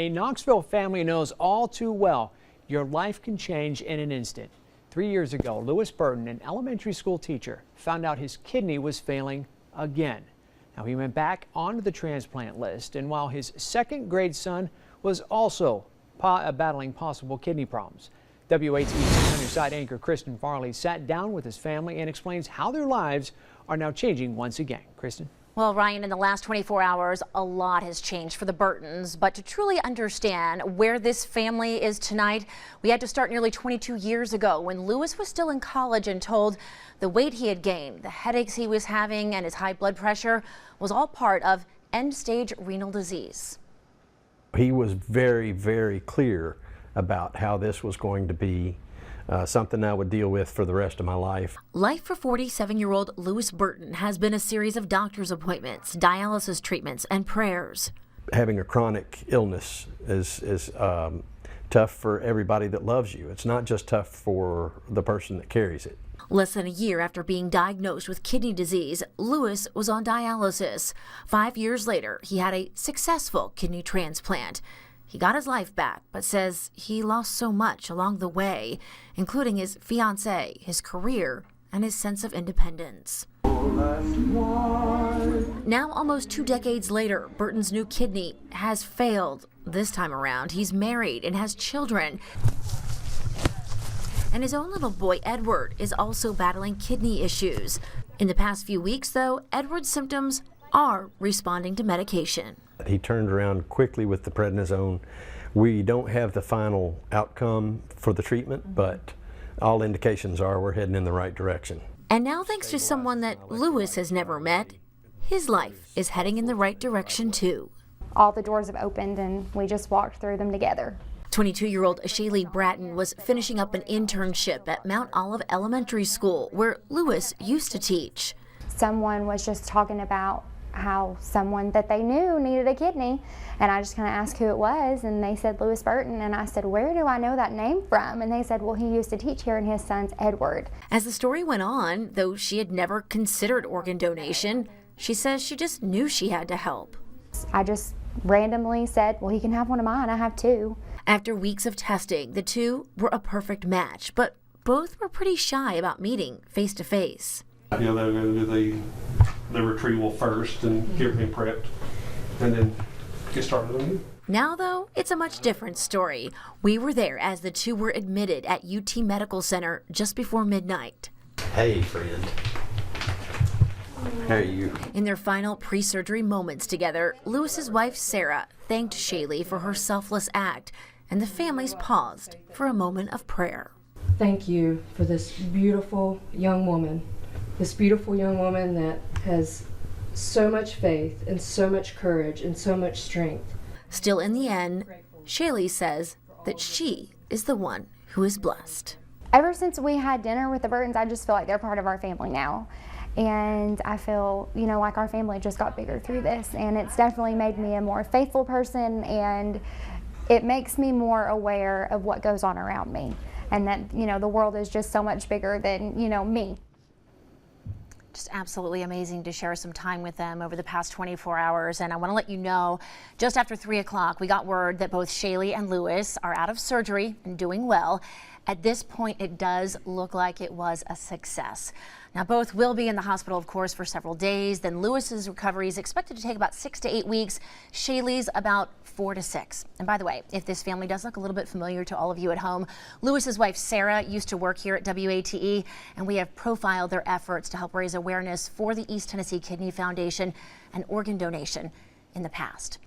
A Knoxville family knows all too well your life can change in an instant. 3 years ago, Lewis Burton, an elementary school teacher, found out his kidney was failing again. Now, he went back onto the transplant list, and while his second grade son was also battling possible kidney problems. WATE 600 side anchor Kristen Farley sat down with his family and explains how their lives are now changing once again. Kristen? Well, Ryan, in the last 24 hours, a lot has changed for the Burtons. But to truly understand where this family is tonight, we had to start nearly 22 years ago when Lewis was still in college and told the weight he had gained, the headaches he was having, and his high blood pressure was all part of end-stage renal disease. He was very, very clear about how this was going to be something I would deal with for the rest of my life. Life for 47-year-old Lewis Burton has been a series of doctor's appointments, dialysis treatments, and prayers. Having a chronic illness is tough for everybody that loves you. It's not just tough for the person that carries it. Less than a year after being diagnosed with kidney disease, Lewis was on dialysis. 5 years later, he had a successful kidney transplant. He got his life back, but says he lost so much along the way, including his fiancée, his career, and his sense of independence. Now, almost 2 decades later, Burton's new kidney has failed. This time around, he's married and has children. And his own little boy, Edward, is also battling kidney issues. In the past few weeks, though, Edward's symptoms are responding to medication. He turned around quickly with the prednisone. We don't have the final outcome for the treatment, but all indications are we're heading in the right direction. And now, thanks to someone that Lewis has never met, his life is heading in the right direction too. All the doors have opened and we just walked through them together. 22-year-old Shaylee Bratton was finishing up an internship at Mount Olive Elementary School, where Lewis used to teach. Someone was just talking about how someone that they knew needed a kidney, and I just kind of asked who it was, and they said Lewis Burton, and I said, where do I know that name from? And they said, well, he used to teach here, and his son's Edward. As the story went on, though she had never considered organ donation, she says she just knew she had to help. I just randomly said, well, he can have one of mine, I have two. After weeks of testing, the two were a perfect match, but both were pretty shy about meeting face to face. You know, they're going to do the retrieval first and get everything prepped, and then get started on you. Now, though, it's a much different story. We were there as the two were admitted at UT Medical Center just before midnight. Hey, friend. How are you? In their final pre-surgery moments together, Lewis's wife, Sarah, thanked Shaylee for her selfless act, and the families paused for a moment of prayer. Thank you for this beautiful young woman that has so much faith and so much courage and so much strength. Still, in the end, Shaylee says that she is the one who is blessed. Ever since we had dinner with the Burtons, I just feel like they're part of our family now. And I feel, you know, like our family just got bigger through this, and it's definitely made me a more faithful person, and it makes me more aware of what goes on around me, and that, you know, the world is just so much bigger than, you know, me. Just absolutely amazing to share some time with them over the past 24 hours. And I want to let you know, just after 3 o'clock, we got word that both Shaylee and Lewis are out of surgery and doing well. At this point, it does look like it was a success. Now, both will be in the hospital, of course, for several days. Then Lewis's recovery is expected to take about 6 to 8 weeks. Shaylee's about 4 to 6. And by the way, if this family does look a little bit familiar to all of you at home, Lewis's wife, Sarah, used to work here at WATE, and we have profiled their efforts to help raise awareness for the East Tennessee Kidney Foundation and organ donation in the past.